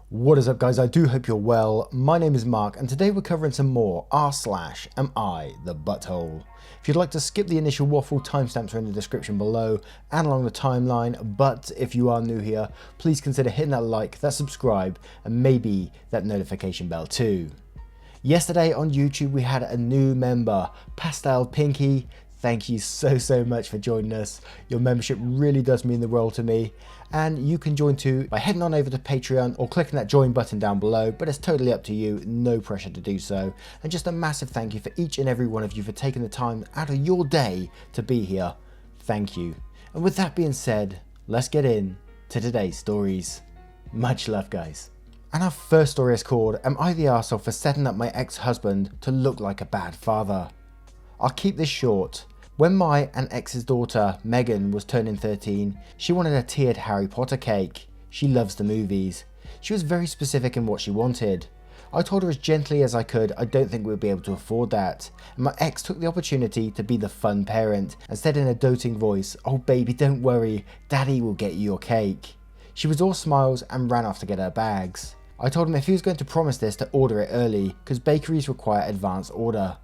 What is up, guys? I do hope you're well. My name is Mark and today we're covering some more r/am I the butthole. If you'd like to skip the initial waffle, timestamps are in the description below and along the timeline, but if you are new here, please consider hitting that like, that subscribe and maybe that notification bell too. Yesterday on YouTube we had a new member, Pastel Pinky. Thank you so much for joining us. Your membership really does mean the world to me. And you can join too by heading on over to Patreon or clicking that join button down below, but it's totally up to you, no pressure to do so. And just a massive thank you for each and every one of you for taking the time out of your day to be here. Thank you. And with that being said, let's get in to today's stories. Much love, guys. And our first story is called, Am I the Arsehole for Setting Up My Ex-Husband to Look Like a Bad Father? I'll keep this short. When my and ex's daughter, Megan, was turning 13, she wanted a tiered Harry Potter cake. She loves the movies. She was very specific in what she wanted. I told her as gently as I could I don't think we'd be able to afford that, and my ex took the opportunity to be the fun parent and said in a doting voice, "Oh baby, don't worry, daddy will get you your cake." She was all smiles and ran off to get her bags. I told him if he was going to promise this to order it early, because bakeries require advance order.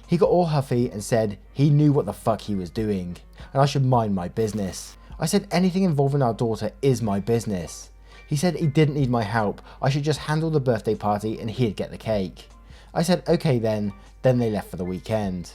He got all huffy and said he knew what the fuck he was doing, and I should mind my business. I said anything involving our daughter is my business. He said he didn't need my help, I should just handle the birthday party and he'd get the cake. I said okay then they left for the weekend.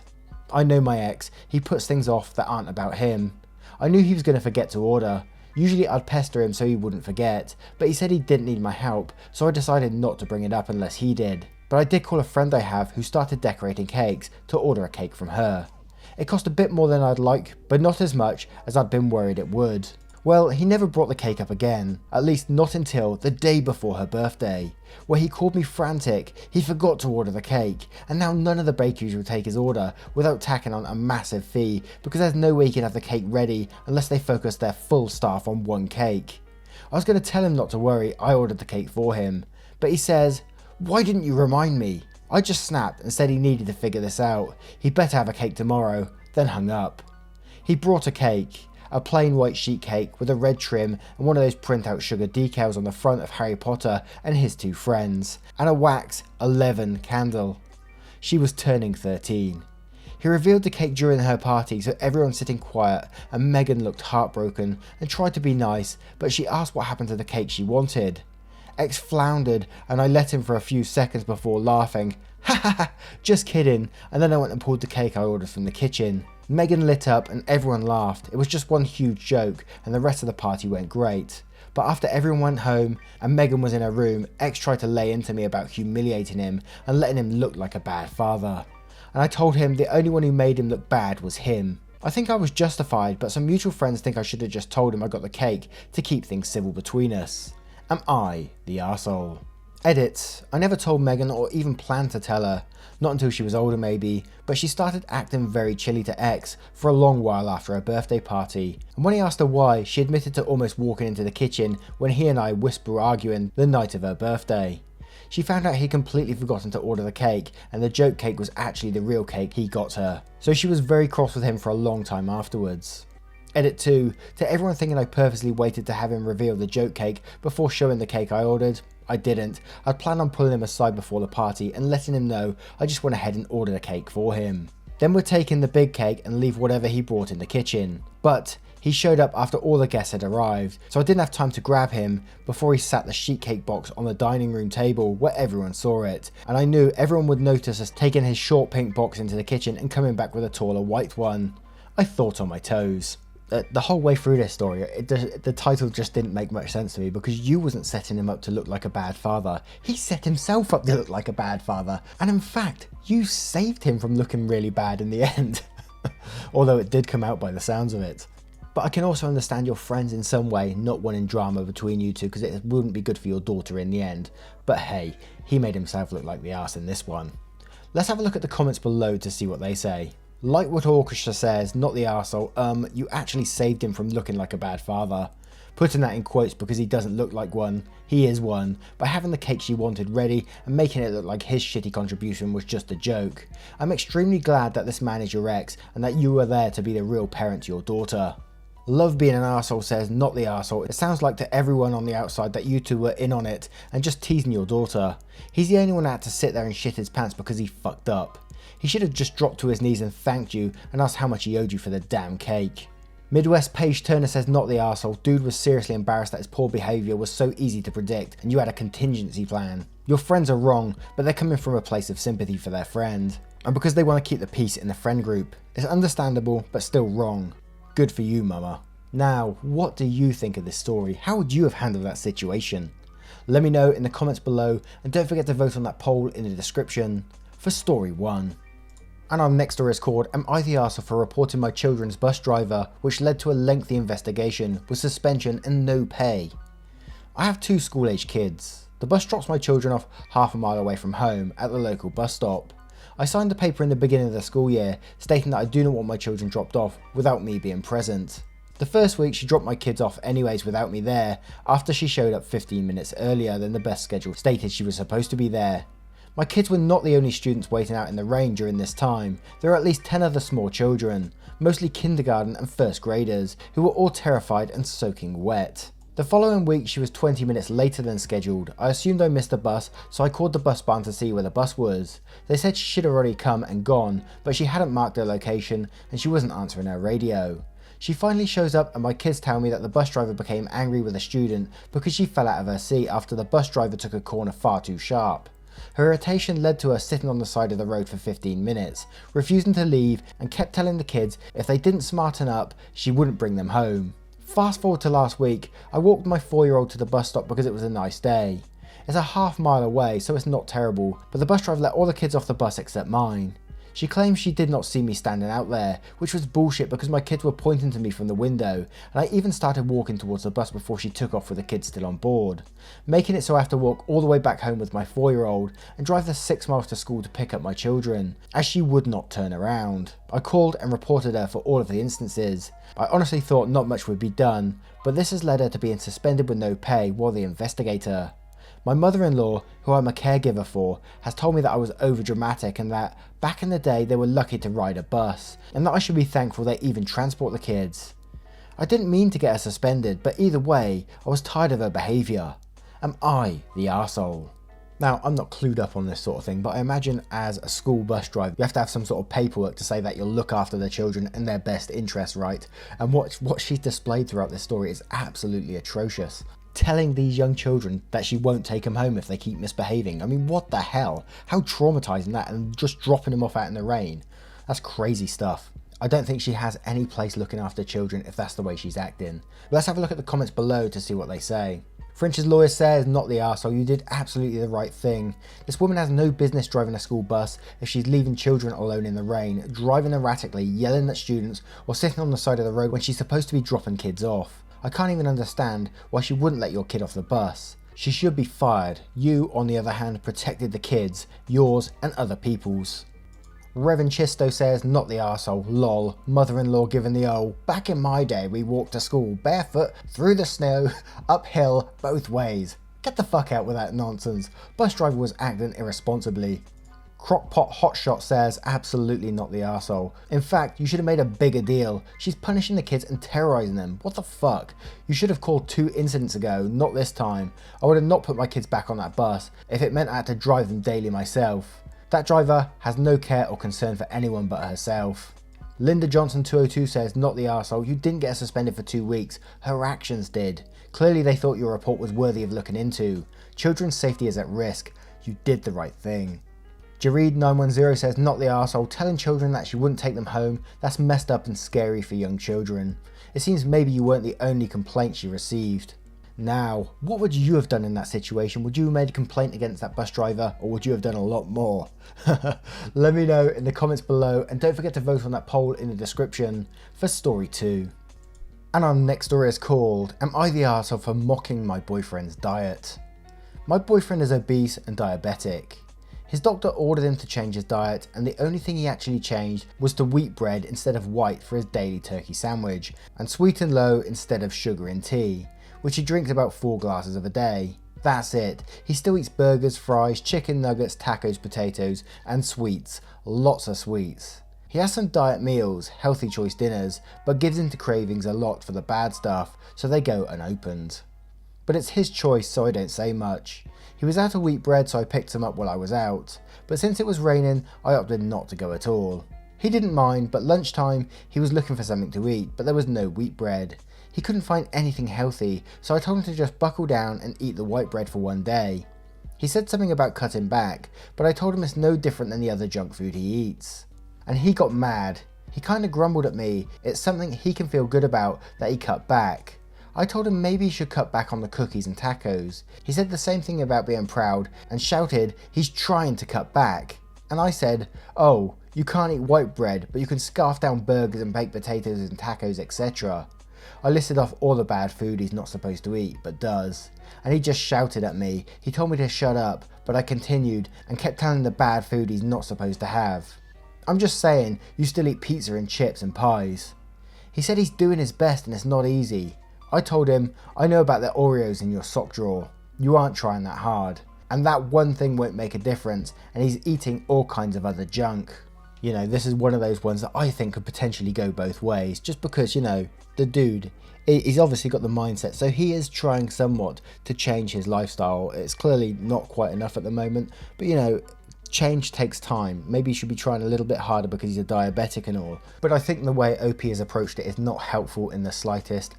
I know my ex, he puts things off that aren't about him. I knew he was going to forget to order. Usually I'd pester him so he wouldn't forget, but he said he didn't need my help, so I decided not to bring it up unless he did. But I did call a friend I have who started decorating cakes to order a cake from her. It cost a bit more than I'd like, but not as much as I'd been worried it would. Well, he never brought the cake up again, at least not until the day before her birthday, where he called me frantic. He forgot to order the cake, and now none of the bakeries will take his order without tacking on a massive fee, because there's no way he can have the cake ready unless they focus their full staff on one cake. I was going to tell him not to worry, I ordered the cake for him, but he says, "Why didn't you remind me?" I just snapped and said he needed to figure this out. He'd better have a cake tomorrow, then hung up. He brought a cake, a plain white sheet cake with a red trim and one of those printout sugar decals on the front of Harry Potter and his two friends, and a wax 11 candle. She was turning 13. He revealed the cake during her party, so everyone's sitting quiet, and Megan looked heartbroken and tried to be nice, but she asked what happened to the cake she wanted. Ex floundered and I let him for a few seconds before laughing, "Ha ha ha, just kidding," and then I went and pulled the cake I ordered from the kitchen. Megan lit up and everyone laughed. It was just one huge joke and the rest of the party went great. But after everyone went home and Megan was in her room, Ex tried to lay into me about humiliating him and letting him look like a bad father. And I told him the only one who made him look bad was him. I think I was justified, but some mutual friends think I should have just told him I got the cake to keep things civil between us. Am I the arsehole? Edit. I never told Megan or even planned to tell her. Not until she was older maybe, but she started acting very chilly to Ex for a long while after her birthday party. And when he asked her why, she admitted to almost walking into the kitchen when he and I were arguing the night of her birthday. She found out he'd completely forgotten to order the cake and the joke cake was actually the real cake he got her. So she was very cross with him for a long time afterwards. Edit 2. To everyone thinking I purposely waited to have him reveal the joke cake before showing the cake I ordered, I didn't. I'd planned on pulling him aside before the party and letting him know I just went ahead and ordered a cake for him. Then we'd take in the big cake and leave whatever he brought in the kitchen. But he showed up after all the guests had arrived, so I didn't have time to grab him before he sat the sheet cake box on the dining room table where everyone saw it, and I knew everyone would notice us taking his short pink box into the kitchen and coming back with a taller white one. I thought on my toes. The whole way through this story, the title just didn't make much sense to me because you wasn't setting him up to look like a bad father. He set himself up to look like a bad father. And in fact, you saved him from looking really bad in the end. Although it did come out by the sounds of it. But I can also understand your friends in some way not wanting drama between you two because it wouldn't be good for your daughter in the end. But hey, he made himself look like the arse in this one. Let's have a look at the comments below to see what they say. Like what Orchestra says, not the arsehole, you actually saved him from looking like a bad father. Putting that in quotes because he doesn't look like one, he is one, by having the cake she wanted ready and making it look like his shitty contribution was just a joke. I'm extremely glad that this man is your ex and that you were there to be the real parent to your daughter. Love being an arsehole says, not the arsehole. It sounds like to everyone on the outside that you two were in on it and just teasing your daughter. He's the only one that had to sit there and shit his pants because he fucked up. He should have just dropped to his knees and thanked you and asked how much he owed you for the damn cake. Midwest Paige Turner says, not the arsehole. Dude was seriously embarrassed that his poor behaviour was so easy to predict and you had a contingency plan. Your friends are wrong, but they're coming from a place of sympathy for their friend. And because they want to keep the peace in the friend group. It's understandable, but still wrong. Good for you, mama. Now, what do you think of this story? How would you have handled that situation? Let me know in the comments below, and don't forget to vote on that poll in the description for story 1. And our next story is called, Am I the Arsehole for reporting my children's bus driver, which led to a lengthy investigation with suspension and no pay? I have 2 school-age kids. The bus drops my children off half a mile away from home at the local bus stop. I signed a paper in the beginning of the school year stating that I do not want my children dropped off without me being present. The first week she dropped my kids off anyways without me there, after she showed up 15 minutes earlier than the bus schedule stated she was supposed to be there. My kids were not the only students waiting out in the rain during this time. There were at least 10 other small children, mostly kindergarten and first graders, who were all terrified and soaking wet. The following week she was 20 minutes later than scheduled. I assumed I missed the bus, so I called the bus barn to see where the bus was. They said she should have already come and gone, but she hadn't marked her location and she wasn't answering her radio. She finally shows up and my kids tell me that the bus driver became angry with a student because she fell out of her seat after the bus driver took a corner far too sharp. Her irritation led to her sitting on the side of the road for 15 minutes, refusing to leave and kept telling the kids if they didn't smarten up, she wouldn't bring them home. Fast forward to last week, I walked my 4-year-old to the bus stop because it was a nice day. It's a half mile away, so it's not terrible, but the bus driver let all the kids off the bus except mine. She claims she did not see me standing out there, which was bullshit because my kids were pointing to me from the window, and I even started walking towards the bus before she took off with the kids still on board, making it so I have to walk all the way back home with my 4-year-old and drive the 6 miles to school to pick up my children, as she would not turn around. I called and reported her for all of the instances. I honestly thought not much would be done, but this has led her to being suspended with no pay while they investigate her. My mother-in-law, who I'm a caregiver for, has told me that I was overdramatic and that back in the day they were lucky to ride a bus, and that I should be thankful they even transport the kids. I didn't mean to get her suspended, but either way, I was tired of her behaviour. Am I the arsehole? Now, I'm not clued up on this sort of thing, but I imagine as a school bus driver, you have to have some sort of paperwork to say that you'll look after the children and their best interests, right? And what she's displayed throughout this story is absolutely atrocious. Telling these young children that she won't take them home if they keep misbehaving. I mean, what the hell? How traumatizing that, and just dropping them off out in the rain. That's crazy stuff. I don't think she has any place looking after children if that's the way she's acting. But let's have a look at the comments below to see what they say. French's lawyer says, not the arsehole, you did absolutely the right thing. This woman has no business driving a school bus if she's leaving children alone in the rain, driving erratically, yelling at students, or sitting on the side of the road when she's supposed to be dropping kids off. I can't even understand why she wouldn't let your kid off the bus. She should be fired. You, on the other hand, protected the kids, yours and other people's. Reverend Chisto says, not the arsehole, lol, mother-in-law giving the old, back in my day we walked to school barefoot, through the snow, uphill, both ways. Get the fuck out with that nonsense. Bus driver was acting irresponsibly. Crockpot Hotshot says, absolutely not the arsehole. In fact, you should have made a bigger deal. She's punishing the kids and terrorizing them. What the fuck? You should have called 2 incidents ago, not this time. I would have not put my kids back on that bus if it meant I had to drive them daily myself. That driver has no care or concern for anyone but herself. Linda Johnson 202 says, not the arsehole, you didn't get her suspended for 2 weeks. Her actions did. Clearly they thought your report was worthy of looking into. Children's safety is at risk. You did the right thing. Jareed910 says, not the arsehole, telling children that she wouldn't take them home, that's messed up and scary for young children. It seems maybe you weren't the only complaint she received. Now, what would you have done in that situation? Would you have made a complaint against that bus driver, or would you have done a lot more? Let me know in the comments below, and don't forget to vote on that poll in the description for story 2. And our next story is called, Am I the arsehole for mocking my boyfriend's diet? My boyfriend is obese and diabetic. His doctor ordered him to change his diet, and the only thing he actually changed was to wheat bread instead of white for his daily turkey sandwich, and sweet and low instead of sugar in tea, which he drinks about 4 glasses of a day. That's it. He still eats burgers, fries, chicken nuggets, tacos, potatoes, and sweets. Lots of sweets. He has some diet meals, healthy choice dinners, but gives into cravings a lot for the bad stuff, so they go unopened. But it's his choice, so I don't say much. He was out of wheat bread, so I picked some up while I was out, but since it was raining, I opted not to go at all. He didn't mind, but lunchtime, he was looking for something to eat, but there was no wheat bread. He couldn't find anything healthy, so I told him to just buckle down and eat the white bread for one day. He said something about cutting back, but I told him it's no different than the other junk food he eats. And he got mad. He kinda grumbled at me, it's something he can feel good about that he cut back. I told him maybe he should cut back on the cookies and tacos. He said the same thing about being proud and shouted he's trying to cut back. And I said, oh, you can't eat white bread, but you can scarf down burgers and baked potatoes and tacos, etc. I listed off all the bad food he's not supposed to eat, but does. And he just shouted at me. He told me to shut up, but I continued and kept telling him the bad food he's not supposed to have. I'm just saying, you still eat pizza and chips and pies. He said he's doing his best and it's not easy. I told him, I know about the Oreos in your sock drawer. You aren't trying that hard. And that one thing won't make a difference, and he's eating all kinds of other junk. You know, this is one of those ones that I think could potentially go both ways, just because, you know, the dude, he's obviously got the mindset, so he is trying somewhat to change his lifestyle. It's clearly not quite enough at the moment, but you know, change takes time. Maybe he should be trying a little bit harder because he's a diabetic and all. But I think the way OP has approached it is not helpful in the slightest.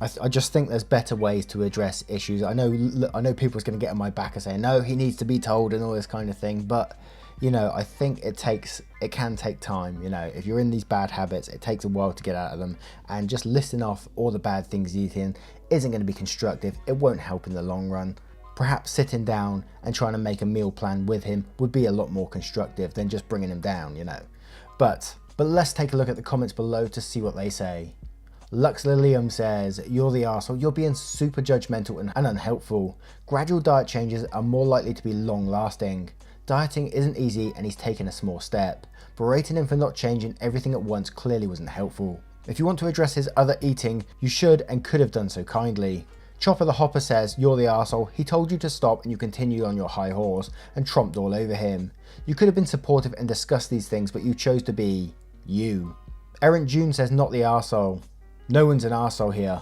I just think there's better ways to address issues. I know people's going to get on my back and say, no, he needs to be told and all this kind of thing. But, you know, I think it can take time. You know, if you're in these bad habits, it takes a while to get out of them. And just listing off all the bad things he's eating isn't going to be constructive. It won't help in the long run. Perhaps sitting down and trying to make a meal plan with him would be a lot more constructive than just bringing him down, you know. But let's take a look at the comments below to see what they say. Lux Lilium says, you're the arsehole, you're being super judgmental and unhelpful. Gradual diet changes are more likely to be long lasting. Dieting isn't easy and he's taken a small step. Berating him for not changing everything at once clearly wasn't helpful. If you want to address his other eating, you should and could have done so kindly. Chopper the Hopper says, you're the arsehole, he told you to stop and you continued on your high horse and tromped all over him. You could have been supportive and discussed these things, but you chose to be you. Errant June says, not the arsehole. No one's an arsehole here.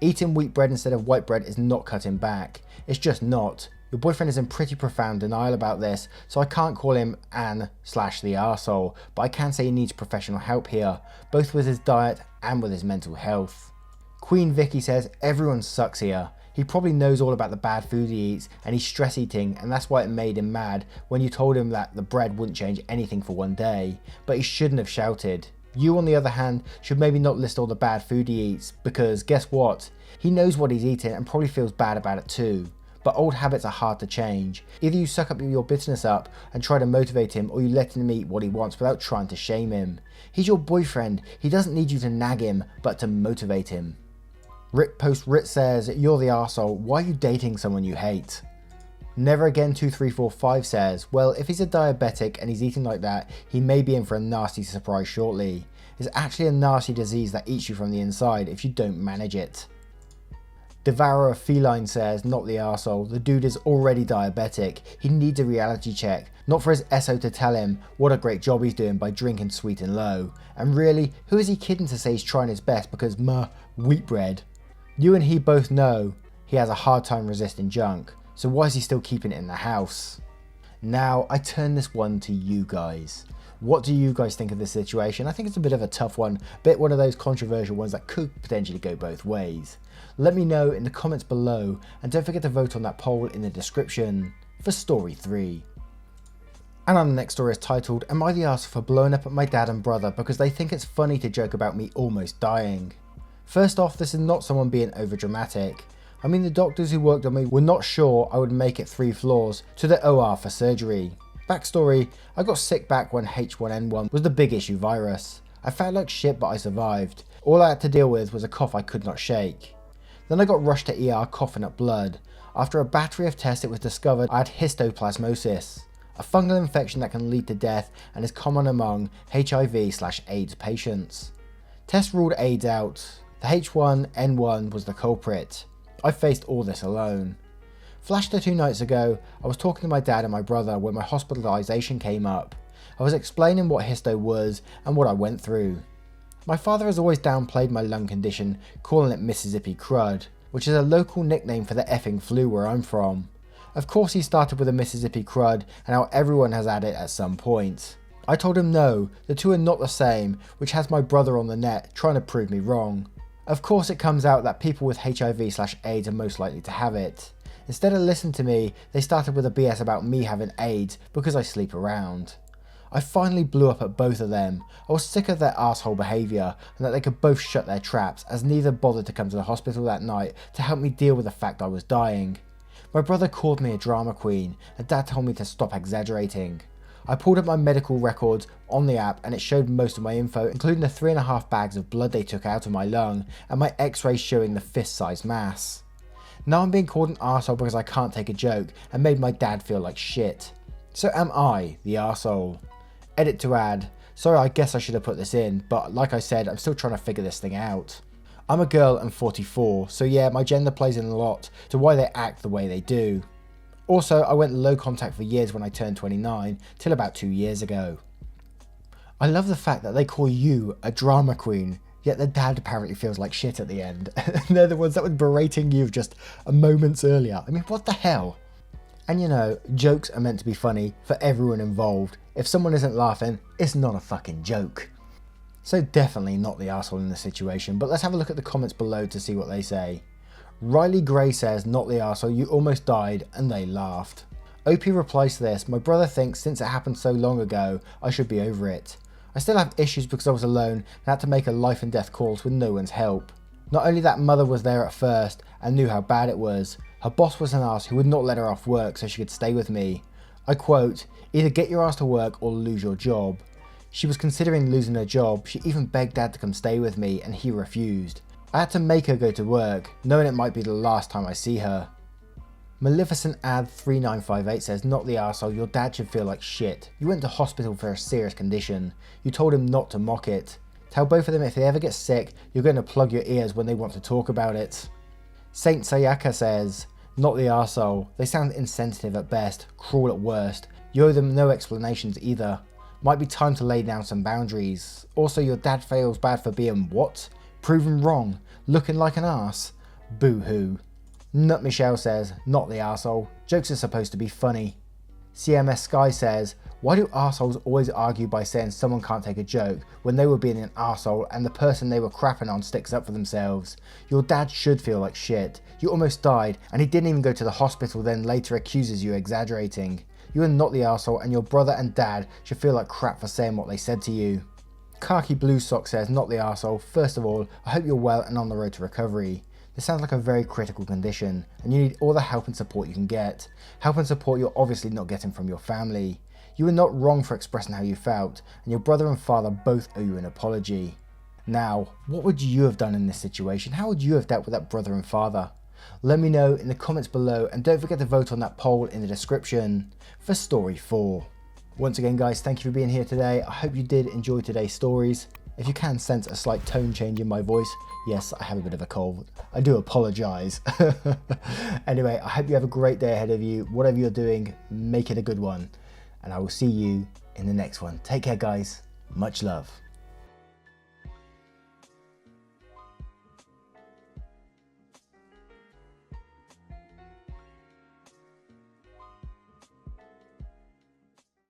Eating wheat bread instead of white bread is not cutting back. It's just not. Your boyfriend is in pretty profound denial about this, so I can't call him the arsehole, but I can say he needs professional help here, both with his diet and with his mental health. Queen Vicky says, everyone sucks here. He probably knows all about the bad food he eats and he's stress eating, and that's why it made him mad when you told him that the bread wouldn't change anything for one day, but he shouldn't have shouted. You, on the other hand, should maybe not list all the bad food he eats, because guess what? He knows what he's eating and probably feels bad about it too. But old habits are hard to change. Either you suck up your bitterness up and try to motivate him, or you let him eat what he wants without trying to shame him. He's your boyfriend. He doesn't need you to nag him, but to motivate him. Rit Post Rit says, you're the arsehole. Why are you dating someone you hate? Never Again 2345 says, well, if he's a diabetic and he's eating like that, he may be in for a nasty surprise shortly. It's actually a nasty disease that eats you from the inside if you don't manage it. Devourer Feline says, not the arsehole, the dude is already diabetic. He needs a reality check, not for his SO to tell him what a great job he's doing by drinking sweet and low. And really, who is he kidding to say he's trying his best because wheat bread? You and he both know he has a hard time resisting junk. So why is he still keeping it in the house? Now, I turn this one to you guys. What do you guys think of this situation? I think it's a bit of a tough one, one of those controversial ones that could potentially go both ways. Let me know in the comments below, and don't forget to vote on that poll in the description for story 3. And our next story is titled, am I the arsehole for blowing up at my dad and brother because they think it's funny to joke about me almost dying? First off, this is not someone being overdramatic. I mean, the doctors who worked on me were not sure I would make it 3 floors to the OR for surgery. Backstory, I got sick back when H1N1 was the big issue virus. I felt like shit, but I survived. All I had to deal with was a cough I could not shake. Then I got rushed to ER coughing up blood. After a battery of tests, it was discovered I had histoplasmosis, a fungal infection that can lead to death and is common among HIV/AIDS patients. Tests ruled AIDS out. The H1N1 was the culprit. I faced all this alone. Flash to 2 nights ago, I was talking to my dad and my brother when my hospitalisation came up. I was explaining what histo was and what I went through. My father has always downplayed my lung condition, calling it Mississippi crud, which is a local nickname for the effing flu where I'm from. Of course he started with a Mississippi crud and how everyone has had it at some point. I told him no, the two are not the same, which has my brother on the net trying to prove me wrong. Of course it comes out that people with HIV/AIDS are most likely to have it. Instead of listening to me, they started with a BS about me having AIDS because I sleep around. I finally blew up at both of them. I was sick of their asshole behaviour and that they could both shut their traps, as neither bothered to come to the hospital that night to help me deal with the fact I was dying. My brother called me a drama queen and Dad told me to stop exaggerating. I pulled up my medical records on the app and it showed most of my info, including the 3.5 bags of blood they took out of my lung and my x-rays showing the fist-sized mass. Now I'm being called an arsehole because I can't take a joke and made my dad feel like shit. So am I the arsehole? Edit to add, sorry I guess I should have put this in, but like I said, I'm still trying to figure this thing out. I'm a girl and 44, so yeah, my gender plays in a lot to why they act the way they do. Also, I went low contact for years when I turned 29, till about 2 years ago. I love the fact that they call you a drama queen, yet their dad apparently feels like shit at the end. They're the ones that were berating you just a moments earlier. I mean, what the hell? And you know, jokes are meant to be funny for everyone involved. If someone isn't laughing, it's not a fucking joke. So definitely not the arsehole in this situation, but let's have a look at the comments below to see what they say. Riley Gray says, not the arsehole, you almost died, and they laughed. OP replies to this, my brother thinks since it happened so long ago, I should be over it. I still have issues because I was alone and had to make a life and death calls with no one's help. Not only that, mother was there at first and knew how bad it was. Her boss was an arse who would not let her off work so she could stay with me. I quote, either get your ass to work or lose your job. She was considering losing her job, she even begged Dad to come stay with me and he refused. I had to make her go to work, knowing it might be the last time I see her. Maleficent Ad 3958 says, not the arsehole, your dad should feel like shit. You went to hospital for a serious condition. You told him not to mock it. Tell both of them if they ever get sick, you're going to plug your ears when they want to talk about it. Saint Sayaka says, not the arsehole. They sound insensitive at best, cruel at worst. You owe them no explanations either. Might be time to lay down some boundaries. Also, your dad feels bad for being what? Proven wrong. Looking like an arse. Boo hoo. Nut Michelle says, not the arsehole. Jokes are supposed to be funny. CMS Sky says, why do arseholes always argue by saying someone can't take a joke when they were being an arsehole and the person they were crapping on sticks up for themselves? Your dad should feel like shit. You almost died and he didn't even go to the hospital, then later accuses you exaggerating. You are not the arsehole and your brother and dad should feel like crap for saying what they said to you. Khaki Blue Sock says, not the arsehole. First of all, I hope you're well and on the road to recovery. This sounds like a very critical condition and you need all the help and support you can get. Help and support you're obviously not getting from your family. You were not wrong for expressing how you felt, and your brother and father both owe you an apology. Now, what would you have done in this situation? How would you have dealt with that brother and father? Let me know in the comments below and don't forget to vote on that poll in the description for story 4. Once again guys, thank you for being here today. I hope you did enjoy today's stories. If you can sense a slight tone change in my voice, yes, I have a bit of a cold. I do apologise. Anyway, I hope you have a great day ahead of you. Whatever you're doing, make it a good one. And I will see you in the next one. Take care guys. Much love.